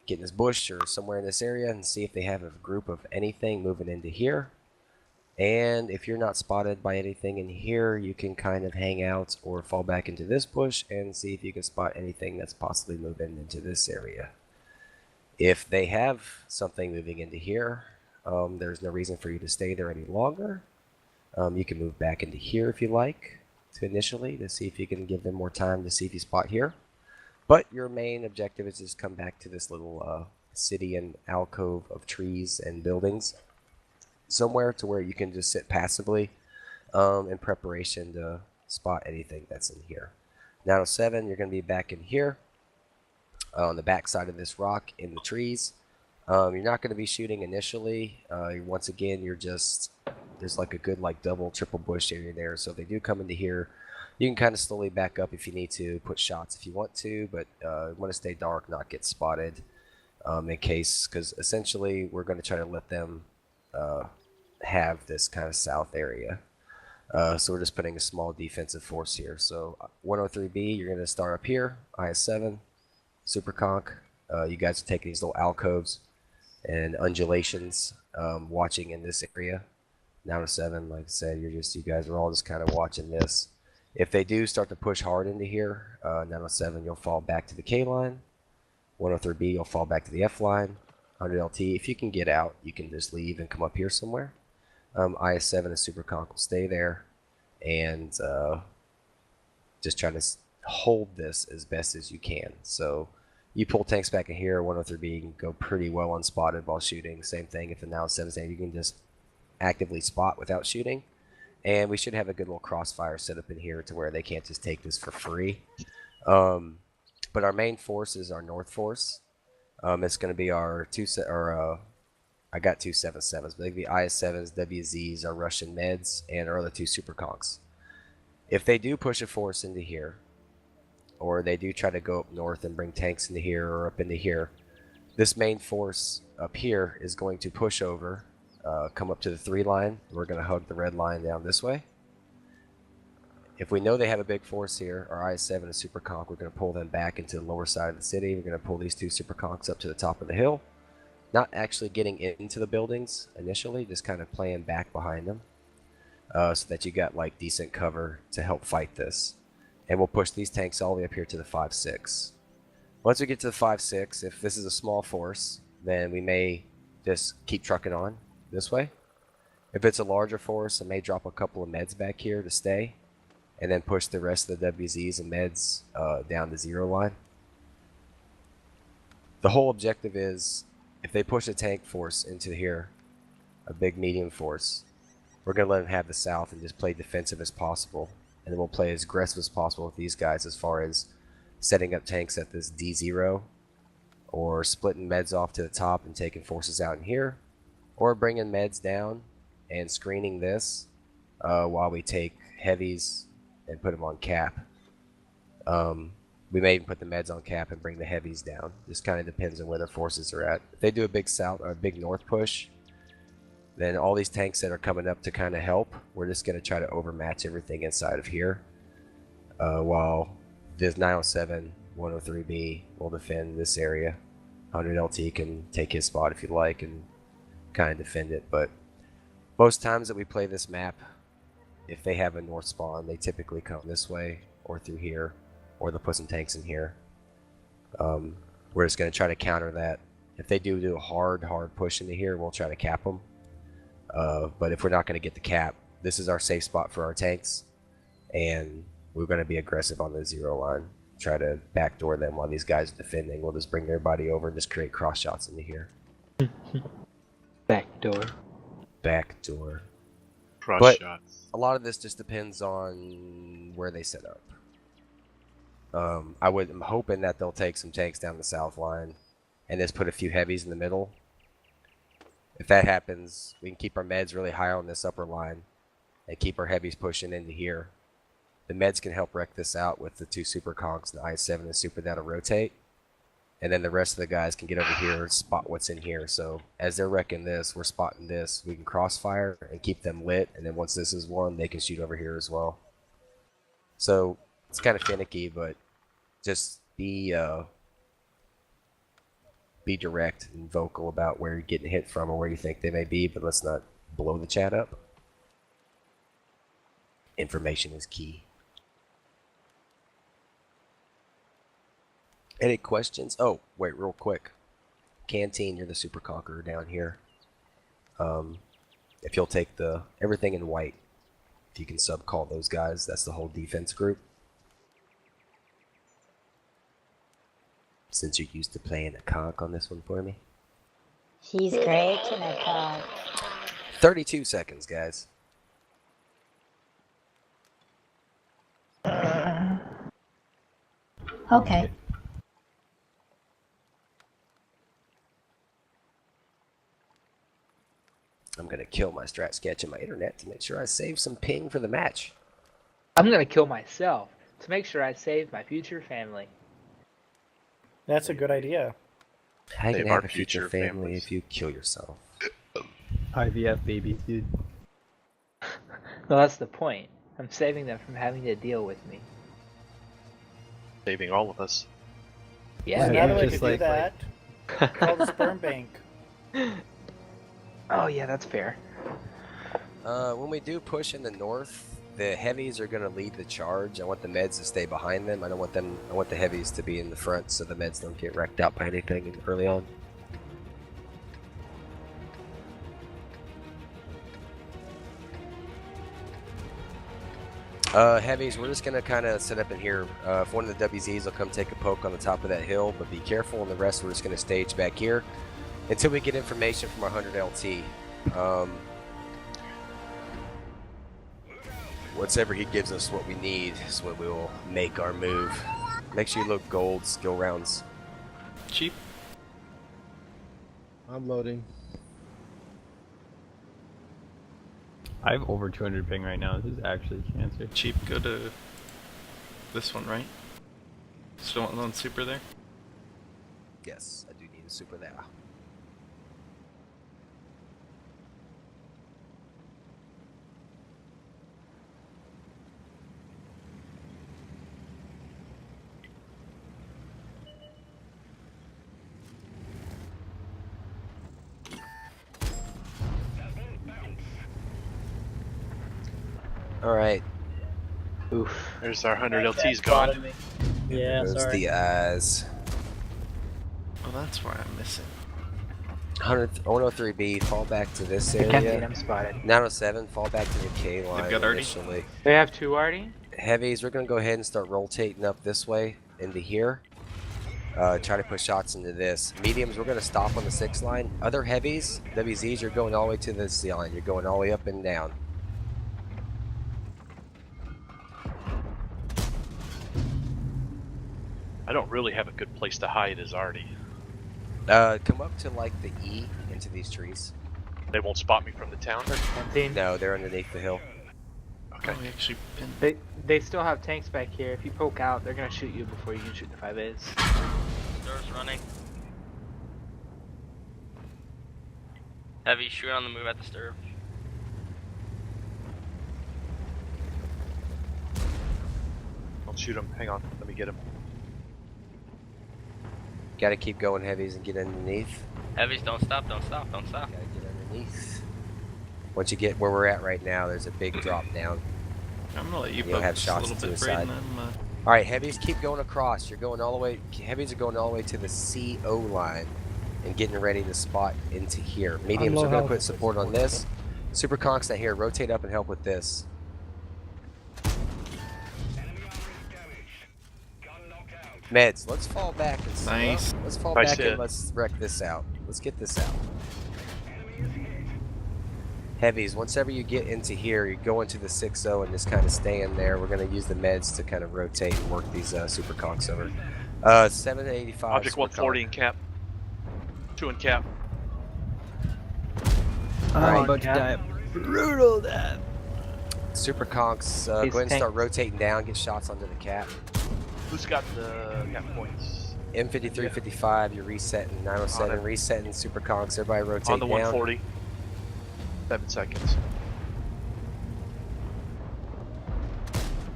get in this bush or somewhere in this area and see if they have a group of anything moving into here. And if you're not spotted by anything in here, you can kind of hang out or fall back into this bush and see if you can spot anything that's possibly moving into this area. If they have something moving into here, there's no reason for you to stay there any longer. You can move back into here if you like to see if you can give them more time to see if you spot here. But your main objective is just come back to this little city and alcove of trees and buildings, somewhere to where you can just sit passively in preparation to spot anything that's in here. 907, you're going to be back in here on the back side of this rock in the trees. You're not going to be shooting initially. Once again, there's like a good double, triple bush area there. So if they do come into here, you can kind of slowly back up if you need to, put shots if you want to, but you want to stay dark, not get spotted in case, because essentially we're going to try to let them have this kind of south area. So we're just putting a small defensive force here. So 103B, you're going to start up here, IS-7, Super Conch. You guys are taking these little alcoves and undulations, watching in this area. 907, like I said, you guys are all just kind of watching this. If they do start to push hard into here, 907, you'll fall back to the K line. 103B, you'll fall back to the F line. 100 LT, if you can get out, you can just leave and come up here somewhere. IS-7 and Super Conch will stay there and just try to hold this as best as you can. So you pull tanks back in here, 103B can go pretty well unspotted while shooting. Same thing if the 907 is there, you can just actively spot without shooting. And we should have a good little crossfire set up in here to where they can't just take this for free. But our main force is our north force. It's going to be our I got two 7.7s, but the IS-7s, WZs, our Russian meds, and our other two Super Conchs. If they do push a force into here, or they do try to go up north and bring tanks into here or up into here, this main force up here is going to push over, come up to the 3 line. We're going to hug the red line down this way. If we know they have a big force here, our IS-7 and Super Conch, we're going to pull them back into the lower side of the city. We're going to pull these two Super Conchs up to the top of the hill. Not actually getting into the buildings initially, just kind of playing back behind them, so that you got decent cover to help fight this. And we'll push these tanks all the way up here to the 5.6. Once we get to the 5.6, if this is a small force, then we may just keep trucking on this way. If it's a larger force, I may drop a couple of meds back here to stay, and then push the rest of the WZs and meds down the 0 line. The whole objective is, if they push a tank force into here, a big medium force, we're going to let them have the south and just play defensive as possible. And then we'll play as aggressive as possible with these guys as far as setting up tanks at this D0, or splitting meds off to the top and taking forces out in here, or bringing meds down and screening this while we take heavies and put them on cap. We may even put the meds on cap and bring the heavies down. Just kind of depends on where their forces are at. If they do a big south or a big north push, then all these tanks that are coming up to kind of help, we're just going to try to overmatch everything inside of here. While this 907, 103B will defend this area. 100 LT can take his spot if you like and kind of defend it. But most times that we play this map, if they have a north spawn, they typically come this way or through here, or they'll put some tanks in here. We're just going to try to counter that. If they do a hard push into here, we'll try to cap them. But if we're not going to get the cap, this is our safe spot for our tanks, and we're going to be aggressive on the 0 line. Try to backdoor them while these guys are defending. We'll just bring everybody over and just create cross shots into here. Backdoor. Backdoor. Cross shots. A lot of this just depends on where they set up. I'm hoping that they'll take some tanks down the south line and just put a few heavies in the middle. If that happens, we can keep our meds really high on this upper line and keep our heavies pushing into here. The meds can help wreck this out with the two Super Conchs and the IS-7 and Super that'll rotate. And then the rest of the guys can get over here and spot what's in here. So as they're wrecking this, we're spotting this. We can crossfire and keep them lit. And then once this is won, they can shoot over here as well. So it's kind of finicky, but just be be direct and vocal about where you're getting hit from or where you think they may be, but let's not blow the chat up. Information is key. Any questions? Oh, wait, real quick. Canteen, you're the super conqueror down here. If you'll take the everything in white, if you can sub-call those guys, that's the whole defense group. Since you're used to playing a conk on this one for me. He's great in a conk. 32 seconds, guys. Okay. I'm going to kill my strat sketch and my internet to make sure I save some ping for the match. I'm gonna kill myself to make sure I save my future family. That's a good idea. How you Save can our have a future future family families. if you kill yourself? IVF babies, dude. No, that's the point. I'm saving them from having to deal with me. Saving all of us. Yeah. Another yeah, way to just do like- that. Call the sperm bank. Oh yeah, that's fair. When we do push in the north, the heavies are going to lead the charge. I want the meds to stay behind them. I don't want them. I want the heavies to be in the front so the meds don't get wrecked out by anything early on. Heavies, we're just going to kind of set up in here. If one of the WZs will come take a poke on the top of that hill, but be careful, and the rest we're just going to stage back here until we get information from our 100 LT. Whatever he gives us what we need is what we will make our move. Make sure you look gold skill rounds. Cheap. I'm loading. I have over 200 ping right now. This is actually cancer. Cheap, go to this one, right? Still on super there? Yes, I do need a super there. Alright, Oof. There's our 100 LTs gone. Yeah, there's sorry. the eyes. Oh, that's why I'm missing. 103B, fall back to this Canteen, area. I'm spotted. 907, fall back to the K line got Artie? initially. They have two already? Heavies, we're going to go ahead and start rotating up this way into here. Try to put shots into this. Mediums, we're going to stop on the 6 line. Other heavies, WZs, you're going all the way to this line. You're going all the way up and down. I don't really have a good place to hide as Artie. Come up to like the E into these trees. They won't spot me from the town. Canteen. No, they're underneath the hill. Okay. Oh, we actually been. They still have tanks back here. If you poke out, they're gonna shoot you before you can shoot the 5As. Doors running. Heavy shoot on the move at the stirrup. Don't shoot him. Hang on. Let me get him. Got to keep going heavies and get underneath. Heavies, don't stop, don't stop, don't stop. Got to get underneath. Once you get where we're at right now, there's a big drop down. I'm gonna let you You'll poke have just shots a little to bit, the Braden. side. I'm, All right, heavies, keep going across. You're going all the way. Heavies are going all the way to the CO line and getting ready to spot into here. Mediums low are going to health. put support on this. Super conks not here. Rotate up and help with this. Meds, let's fall back and Nice. let's fall Nice back hit. and let's wreck this out. Let's get this out. Heavies, once ever you get into here, you go into the 6-0 and just kind of stay in there. We're going to use the meds to kind of rotate and work these super conks over. 785. Object super 140 in conk. cap. 2 in cap. I'm about to die. Brutal death. Super conks, go These ahead and start tanks. rotating down, get shots onto the cap. Who's got the cap points? M53, 55, you're resetting. 907, On it. resetting super conks. Everybody rotate On the down. 140. 7 seconds.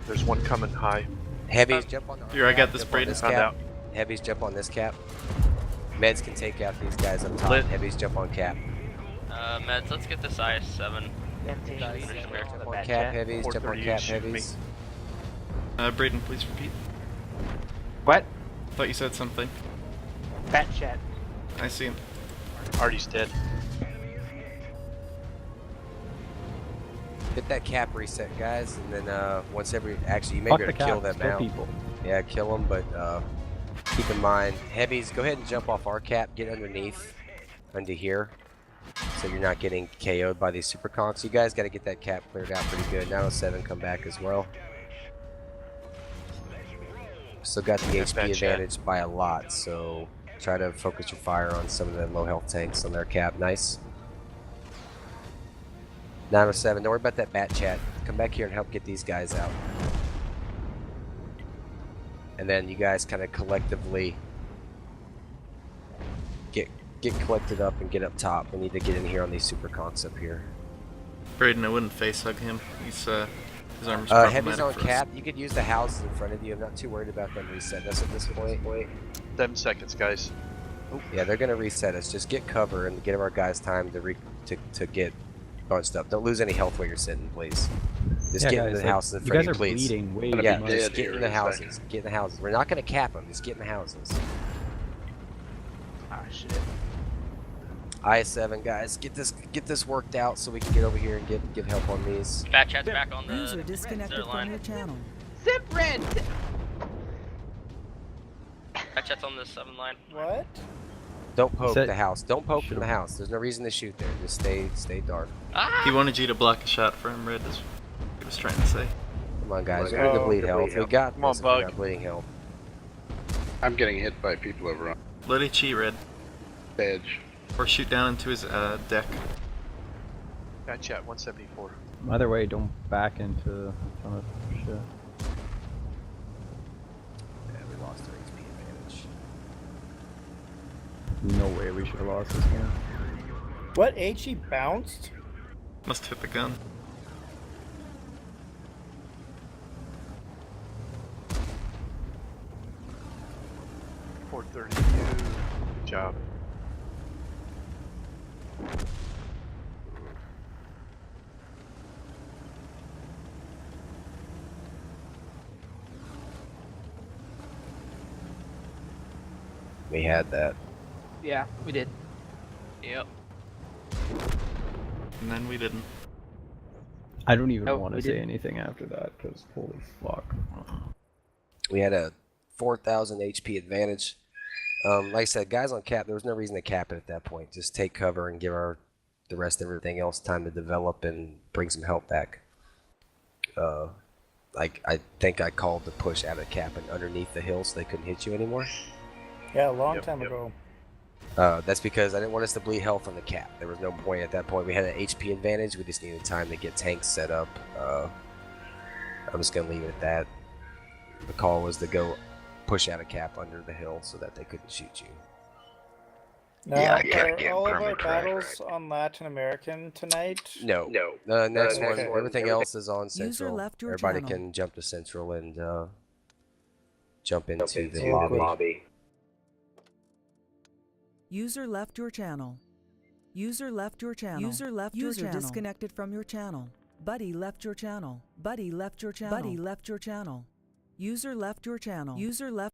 There's one coming high. Heavies, jump on the Here, I got this, jump on Braden. this Found cap. out. Heavies, jump on this cap. Meds can take out these guys up top. Lit. Heavies jump on cap. Meds, let's get this IS-7. Empty. Jump on cap heavies. Jump on 430, cap shoot me. heavies. Braden, please repeat. What? Thought you said something. Bat chat. I see him. Artie's dead. Hit that cap reset, guys, and then once actually you may Fuck be the able to kill cap, them kill now. people. Yeah, kill them, but keep in mind, heavies, go ahead and jump off our cap, get underneath, under here, so you're not getting KO'd by these super conks. You guys got to get that cap cleared out pretty good. 907 come back as well. Still got the That's HP bad chat. advantage by a lot, so try to focus your fire on some of the low health tanks on their cap. Nice. 907, don't worry about that bat chat. Come back here and help get these guys out. And then you guys kind of collectively get collected up and get up top. We need to get in here on these super conks up here. Braden, I wouldn't face hug him. He's his armor's problematic Heavies on for us. cap. You could use the houses in front of you. I'm not too worried about them resetting us at this point. 7 seconds, guys. Yeah, they're gonna reset us. Just get cover and give our guys time to get bunched up. Don't lose any health where you're sitting, please. Just get in the houses in you front guys of are you, please. bleeding way Yeah, too much. just get in the houses. Get in the houses. We're not gonna cap them. Just get in the houses. Ah, shit. IS-7 guys, get this worked out so we can get over here and get help on these. Bat chat's back on the User disconnected zero from line. your channel. Zip red! Bat chat's on the 7 line. What? Don't poke Set- the house. Don't poke from Should've- the house. There's no reason to shoot there. Just stay dark. Ah! He wanted you to block a shot for him, Red. That's what he was trying to say. Come on, guys. Oh, We're gonna bleed health. We got Come on, this if we're Bug. not bleeding health. I'm getting hit by people over on Let it cheat, Red. the edge. Or shoot down into his deck. Bat chat 174. Either way, don't back into a ton of shit. Yeah, we lost our HP advantage. No way we should have lost this game. What? HE bounced? Must hit the gun. Good job. We had that. Yeah, we did. Yep. And then we didn't. I don't even Nope, want to we say didn't. anything after that, because holy fuck. We had a 4,000 HP advantage. Like I said, guys on cap, there was no reason to cap it at that point. Just take cover and give the rest of everything else time to develop and bring some help back. Like I think I called the push out of cap and underneath the hill so they couldn't hit you anymore. Yeah, a long Yep, time yep. ago. That's because I didn't want us to bleed health on the cap. There was no point at that point. We had an HP advantage. We just needed time to get tanks set up. I'm just gonna leave it at that. The call was to go push out a cap under the hill so that they couldn't shoot you. Now, Yeah, I gotta are get all of our permit track battles on Latin American tonight? No. The next next one, one, everything else is on User Central. left your Everybody channel. can jump to Central and jump into the real lobby. User left your channel. User left your channel. User left your channel. User disconnected from your channel. Buddy left your channel. Buddy left your channel. Buddy left your channel. User left your channel. User left